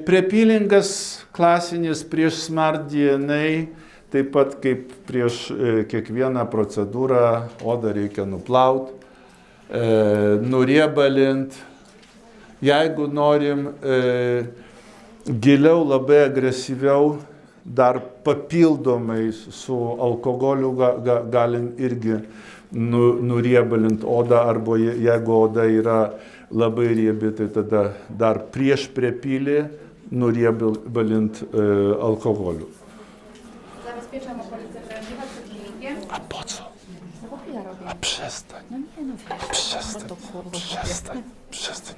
Prepilingas klasinis prieš Smart DNA, taip pat kaip prieš kiekvieną procedūrą odą reikia nuplauti, nuriebalint. Jeigu norim giliau, labai agresyviau, dar papildomai su alkoholiu galim irgi nuriebalint odą, arba jeigu oda yra labai riebi, tai tada dar prieš prepilį nuriebalint alkoholiu. Zabezpieczam okolice wężywa przed linkiem. A po co? No bo ja robię. A przestań. No nie, no wiesz. Przestań.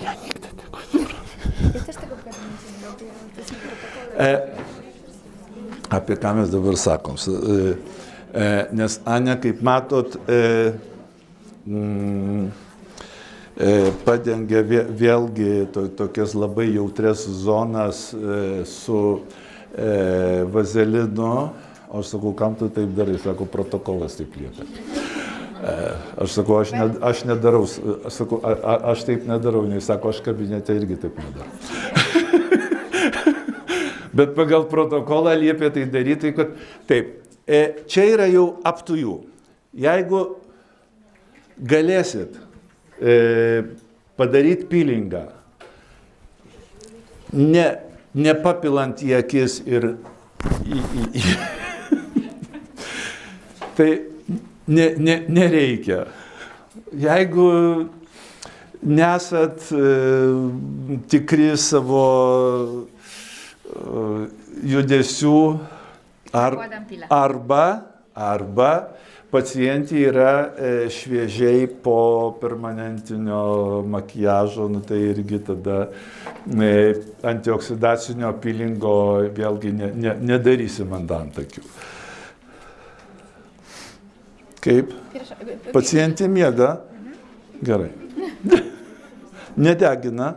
Ja nigdy tego nie robię. Ja też tego w gabinecie nie robię, ale to jest protokole. Apie ką mes dabar sakom. Nes Ania, kaip matot, padengia vėlgi tokias labai jautrias zonas su vazelinu. Aš sakau, kam tu taip darai? Sako, protokolas taip liepia. Aš sakau, aš nedarau. Sakau, aš taip nedarau. Jis sako, aš kabinete irgi taip nedarau. Bet pagal protokolą liepia tai daryti, kad taip. Čia yra jau up to you. Jeigu galėsit padaryti peelingą, nepapilant į akis ir tai nereikia. Jeigu nesat tikri savo judesių, arba pacientė yra šviežiai po permanentinio makiažo, nu tai irgi tada antioksidacinio peelingo vėlgi nedarysim ant antakių. Kaip? Pacientė miega? Gerai. Nedegina?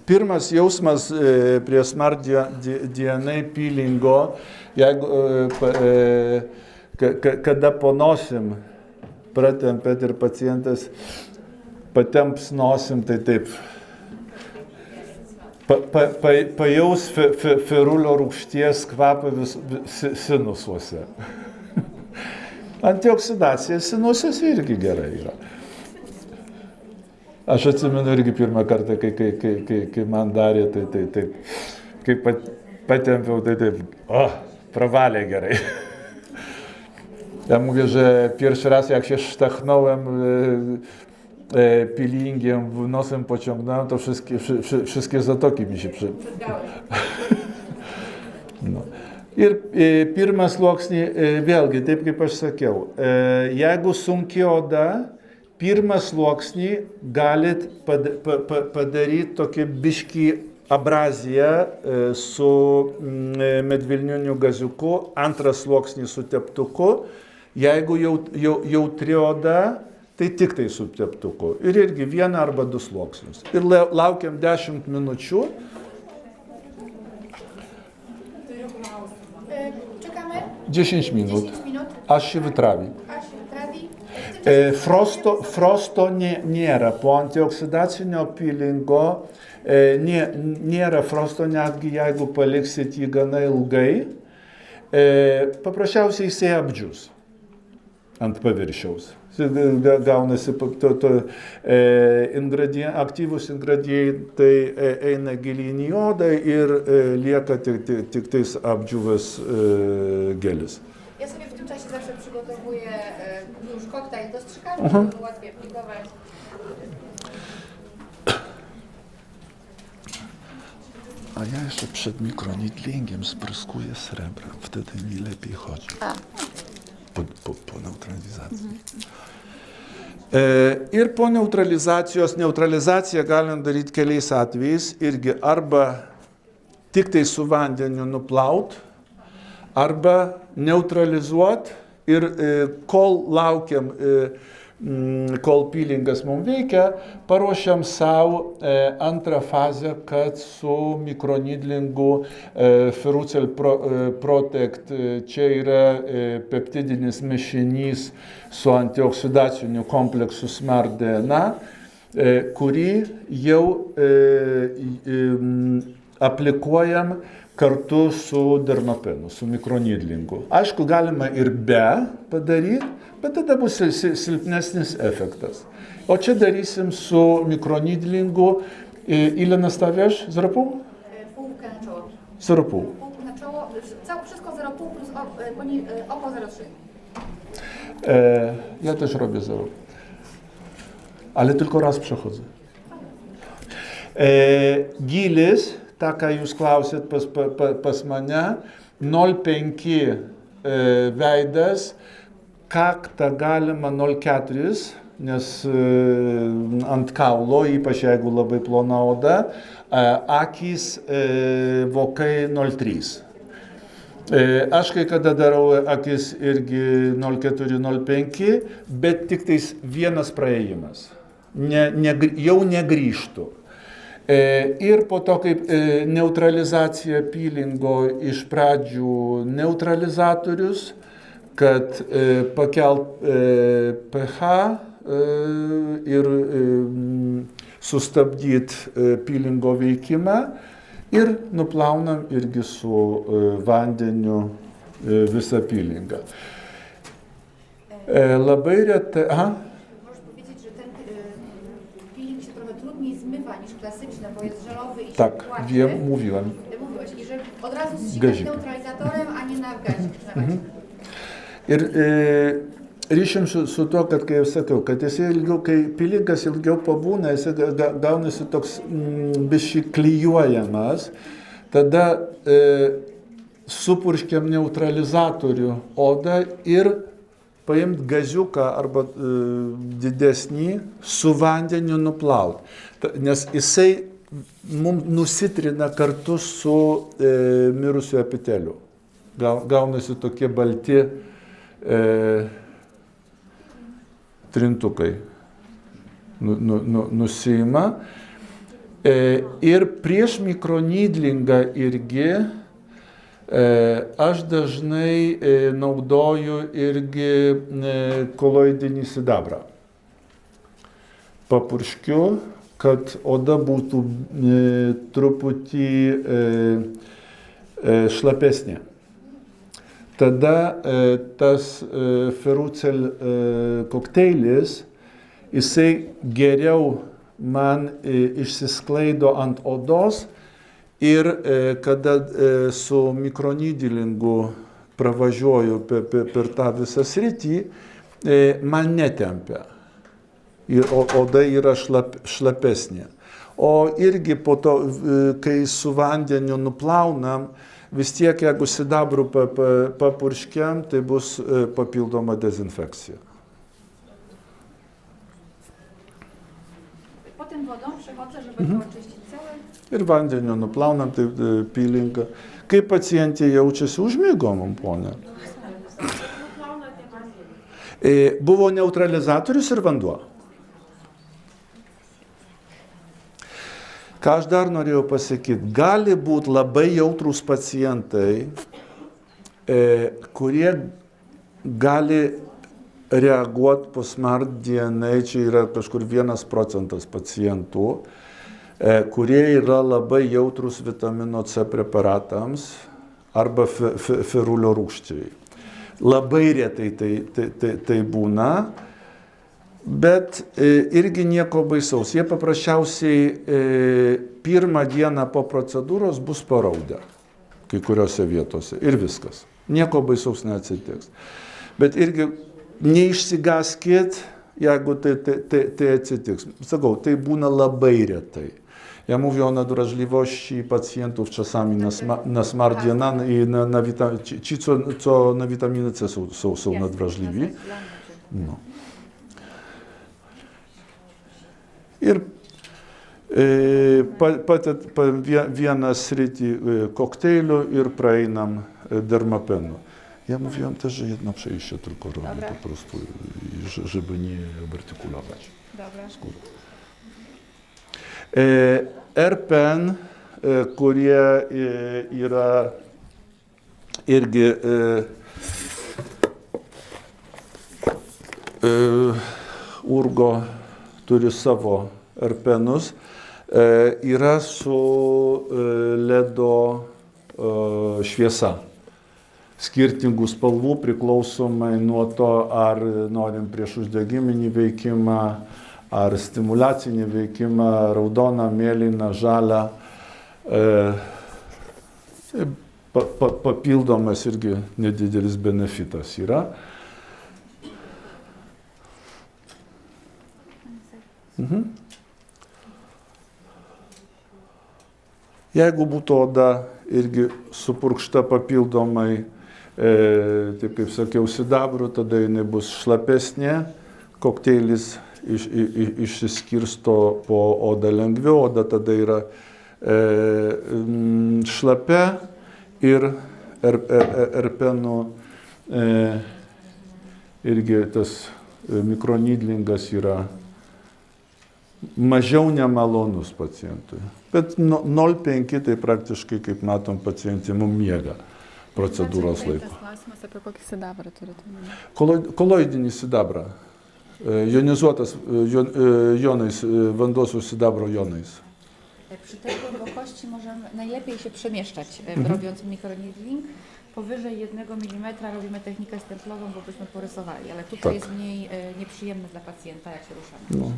Pirmas jausmas prie Smart DNA peelingo, kada po nosim pratempėt ir pacientas patemps nosim, tai taip pajaus ferulio rūgšties kvapą sinusuose. Antioksidacija sinusuose irgi gerai yra. Aš atsimenu irgi pirmą kartą, kai man darė, tai kai patempiau, tai taip, pravalė gerai. Ja mówię, że pierwszy raz jak się sztachnąłem peelingiem, nosem pociągnąłem, to wszystkie zatoki mi się no. Ir pirmas sluoksnį, vėlgi, taip kaip aš sakiau, jeigu sunki oda, pirmas sluoksnį galit padaryti tokį biškį abraziją su medvilniniu gaziuku, antras sluoksnį su teptuku. Jeigu jautri oda, tai tik tai su teptuku. Ir irgi vieną arba du sluoksnius. Ir laukiam 10 minučių. Czekamy? 10 minut. 10 minut. Aż się wytrawi. Frosto nėra. Po antioksidacinio peelingo nėra frosto, netgi jeigu paliksit jį gana ilgai. Paprasčiausiai jisai apdžius ant paviršiaus. Gaunasi aktyvus ingredientai eina gilyn į odą ir lieka tik tais apdžiuvęs gelis. Ja sobie w tym czasie zawsze przygotowuję już koktajl do strzykania, żeby łatwiej aplikować. A ja jeszcze przed mikronidlingiem spryskuję srebrem, wtedy mi lepiej chodzi. Po neutralizacji. Ir po neutralizaciją galim daryti keliais atvejais, irgi arba tik tai su vandeniu nuplaut, arba neutralizuot ir kol laukiam kol peelingas mums veikia, paruošiam savo antrą fazę, kad su mikronidlingu Ferrucell Protect, čia yra peptidinis mišinys su antioksidaciniu kompleksu SMART-DNA, kurį jau aplikuojam kartu su dermapenu, su mikronidlingu. Aišku, galima ir be padaryti, bet tada bus silpnesnis efektas. O čia darysim su mikronidlingu. Ile nastawiasz? 0,5? Półkę na czoło. 0,5. Półkę na czoło, wszystko 0,5 plus oko 0,3. Ja też robię 0. Ale tylko raz przechodzę. Gilis, taka jūs klausėt pas mane, 0,5 veidas, kaktą galima 0,4, nes ant kaulo, ypač jeigu labai plona oda, akys vokai 0,3. Aš kai kada darau akis irgi 0,4-0,5, bet tik tais vienas praėjimas. Jau negrįžtų. Ir po to kaip neutralizacija peelingo iš pradžių neutralizatorius, kad pakelt pH ir sustabdyti peelingo veikimą ir nuplaunam irgi su vandeniu visą peelingą. Labai retai... Możesz powiedzieć, że ten peeling się trochę trudniej zmywa niż klasyczne, bo jest żelowy i się Tak, płacze. wiem, mówiłem. Mówiłeś, i że od razu zsikać Gazik. neutralizatorem, a nie na gazik. Ir ryšim su to, kad, kaip sakiau, kad jisai ilgiau, kai peelingas ilgiau pabūna, jisai gaunasi toks biški klijuojamas, tada supurškiam neutralizatorių odą ir paimt gaziuką arba didesnį su vandeniu nuplaut. Nes jisai mums nusitrina kartu su mirusiu epiteliu. Gaunasi tokie balti trintukai nusiima. Ir prieš mikronidlingą irgi aš dažnai naudoju irgi koloidinį sidabrą. Papurškiu, kad oda būtų truputį šlapesnė. Tada tas Ferrucell kokteilis, jisai geriau man išsisklaido ant odos ir kada su mikronidlingu pravažiuoju per tą visą sritį, man netempia. Oda yra šlapesnė. O irgi po to, kai su vandeniu nuplaunam, vis tiek, jeigu sidabrų papurškiam, tai bus papildoma dezinfekcija. Potem wodą przechodzę, żeby to oczyścić cały. Ir vandeniu nuplaunam, tai peelingą. Kaip pacientė jaučiasi, užmigo mum, ponė. Buvo neutralizatorius ir vanduo. Ką aš dar norėjau pasakyti, gali būti labai jautrūs pacientai, kurie gali reaguoti po SMART-DNA, čia yra kažkur 1% pacientų, kurie yra labai jautrūs vitamino C preparatams arba ferulio rūgščiai. Labai retai tai būna. Bet irgi nieko baisaus. Jie paprasčiausiai pirmą dieną po procedūros bus paraudę kai kuriuose vietose ir viskas. Nieko baisaus neatsitiks. Bet irgi neišsigaskit, jeigu tai atsitiks. Sakau, tai būna labai retai. Ja mówię o nadwrażliwości pacjentów czasami na SMART-DNA i ci, co na witaminę C są nadwrażliwi. No. Ir vieną sritį kokteilių ir praeinam dermapenu. Ja mówiłem też, że jedno przejście tylko robię Dobra. po prostu, żeby nie artykulować Dobra. skóry. RPN, kurie yra irgi Urgo turi savo RPNus, yra su ledo šviesa. Skirtingų spalvų priklausomai nuo to, ar norim prieš uždegiminį veikimą, ar stimulacinį veikimą, raudoną, mėlyną, žalią. Papildomas irgi nedidelis benefitas yra. Jeigu būtų oda irgi supurkšta papildomai, taip kaip sakiau, sidabru, tada jinai bus šlapesnė, kokteilis išsiskirsto po odą lengviau, oda tada yra šlapia ir erpenų irgi tas mikronydlingas yra mažiau nemalonus pacientui. Bet 0,5 tai praktiškai, kaip matom, pacientė mums miega procedūros laiko. Tas klausimas apie kokį sidabrą turite? Koloidinį sidabrą. Jonizuotas jonais, vanduo su sidabro jonais. Przy tej głębokości możemy najlepiej się przemieszczać, robiąc mikroneedling. Powyżej 1 mm robimy technikę stemplową, bo byśmy porysowali, ale tutaj jest mniej nieprzyjemne dla pacjenta, jak się ruszamy. No.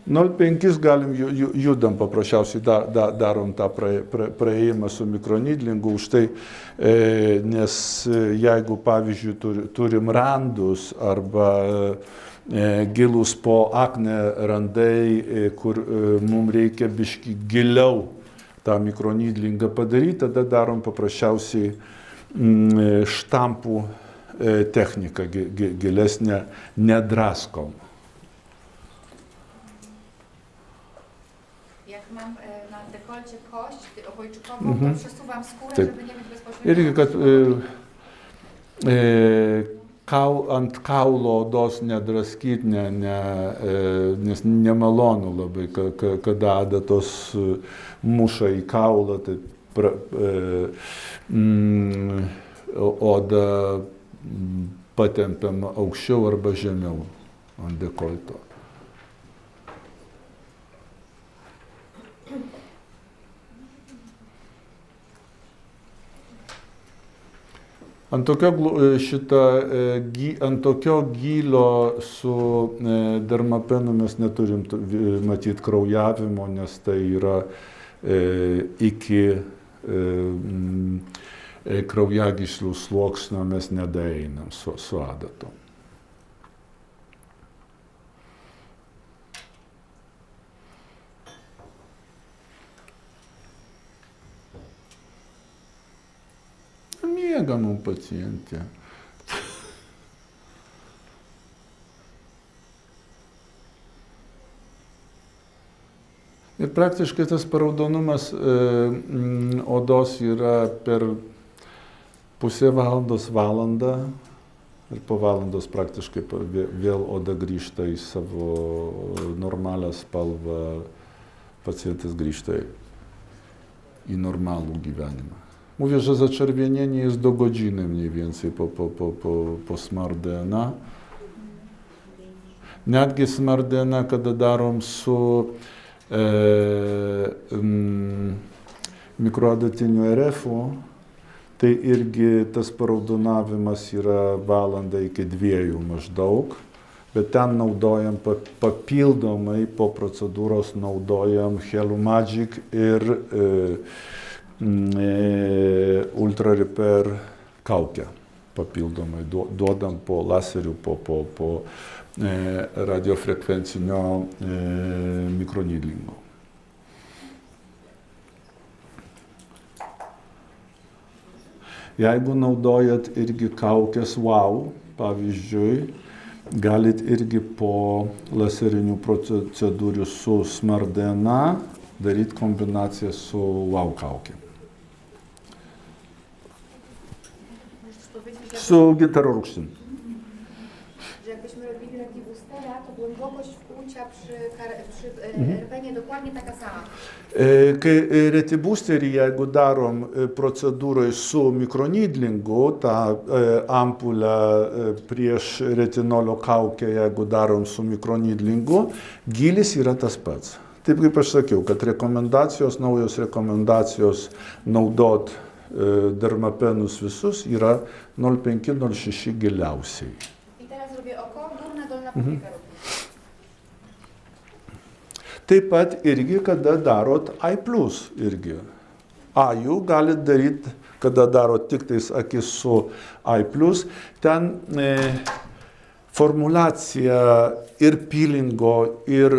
0,5 galim judam paprasčiausiai darom tą praėjimą su mikronydlingu už tai, nes jeigu pavyzdžiui turim randus arba gilus po akne randai, kur mums reikia biški giliau tą mikronydlingą padaryti, tada darom paprasčiausiai štampų techniką gilesnę, nedraskom. Jak mam na dekolcie kość obojczykową, to przesuwam skórę, Taip. żeby nie być bezpośrednio. Irgi, kad ant kaulo odos nedraskyti, nes nemalonu labai, kada adatos muša į kaulą, tai odą patempiam aukščiau arba žemiau ant dekolto. Ant tokio gylio su dermapenu mes neturim matyti kraujavimo, nes tai yra iki kraujagyslių sluoksnio mes nedaeinam su adatom. Miega mums pacientė. Ir praktiškai tas paraudonumas odos yra per pusę valandos, valandą ir po valandos praktiškai vėl oda grįžta į savo normalią spalvą, pacientas grįžta į normalų gyvenimą. Mówię, że zaczerwienienie jest do godziny mniej więcej po smar DNA. Netgi smar DNA, kada darom su mikroadatiniu RF-u, tai irgi tas paraudonavimas yra valanda iki 2 maždaug, bet ten naudojam papildomai po procedūros naudojam Helumagic ir Ultra Repair kaukę papildomai duodam po laserių, po radiofrekvencinio mikronydlingo. Jeigu naudojat irgi kaukės WOW, pavyzdžiui, galit irgi po laserinių procedūrų su smar DNA daryti kombinaciją su WOW kaukė. Su gintaro rūgštim. Że jakbyśmy robili Regibustera, to głębokość wkłucia przy rpenie dokładnie taka sama. Kai retibusterį, jeigu darom procedūrai su mikronidlingu, tą ampulę prieš retinolio kaukę, jeigu darom su mikronidlingu, gylis yra tas pats. Taip kaip aš sakiau, kad naujos rekomendacijos naudot dermapenus visus yra 0,5-0,6 giliausiai. I teraz robię oko, górna, dolna powieka. Taip pat irgi, kada darot I+, irgi. A-jų galit daryti, kada darot tik tais akis su I+, ten formulacija ir peelingo, ir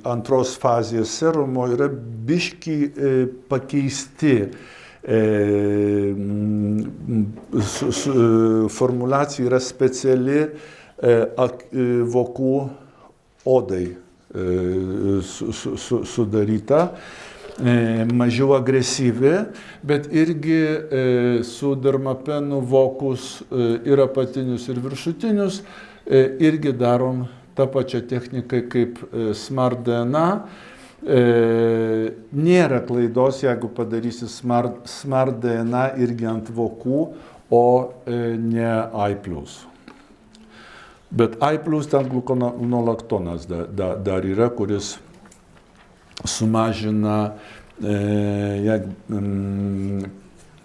antros fazės serumo yra biški pakeisti. Formulacija yra speciali vokų odai sudaryta, mažiau agresyvi, bet irgi su dermapenu vokus ir apatinius, ir viršutinius irgi darom tą pačią techniką kaip Smart DNA. Nėra klaidos, jeigu padarysi Smart DNA irgi ant vokų, o ne I+. Bet I+, ten glukonolaktonas dar yra, kuris sumažina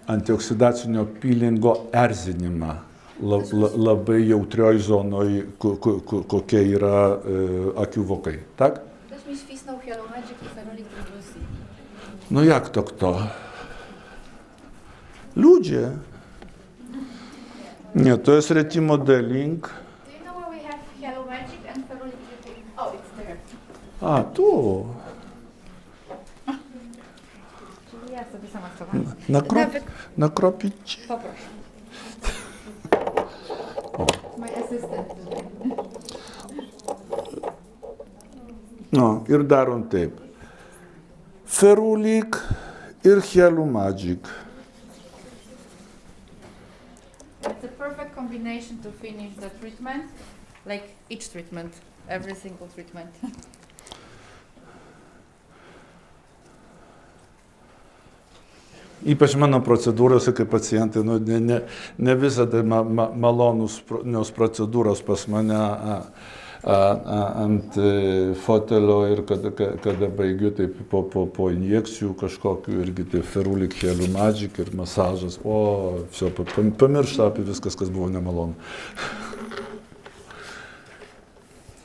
antioksidacinio peelingo erzinimą labai jautrioj zonoj, kokie yra akių vokai. Tak? Ktoś mi świsnął Hyalomagic i Ferulic Reducing. No jak to kto? Ludzie. Nie, to jest retimodeling. Hyalomagic and Ferulic Reducing. Oh, it's there. A, tu. Czyli ja sobie sama schowam. Nakropić. Poproszę. My assistant. No, ir darom taip. Ferulic ir Hyalomagic. It's a perfect combination to finish the treatment, like each treatment, every single treatment. Ypač mano procedūrose, kai pacientai, ne visada malonus procedūros pas mane ant fotelio ir kada baigiu, taip po injekcijų kažkokių irgi tai Ferulic, Hyalomagic ir masažas, pamiršta apie viskas, kas buvo nemalonu.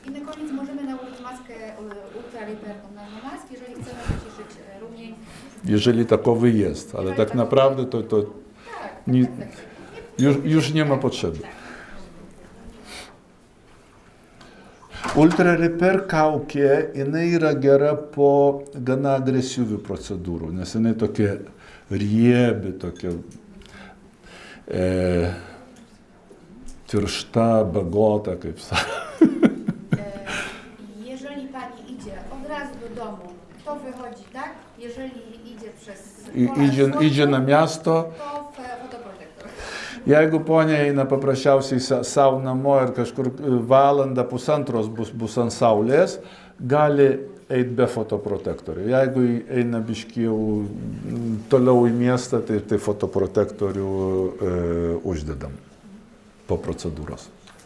I na koniec możemy nałożyć maskę ultraliperną na mask, jeżeli chcemy wyciszyć rumień. Jeżeli takowy jest, ale tak naprawdę to już nie ma potrzeby. Ultra Repair kaukė, jinai yra gera po gana agresyvių procedūrų, nes jinai tokia riebi, tokia tiršta, bagota, kaip sakė. Jeżeli pani idzie od razu do domu, to wychodzi tak, jeżeli idzie przez Idzie na miasto, to fotoprotektor. jeigu ponia eina paprasčiausiai savo namo ir kažkur valandą pusantros bus ant saulės, gali eiti be fotoprotektorių. Jeigu eina biškį jau toliau į miestą, tai fotoprotektorių uždedam po procedūros.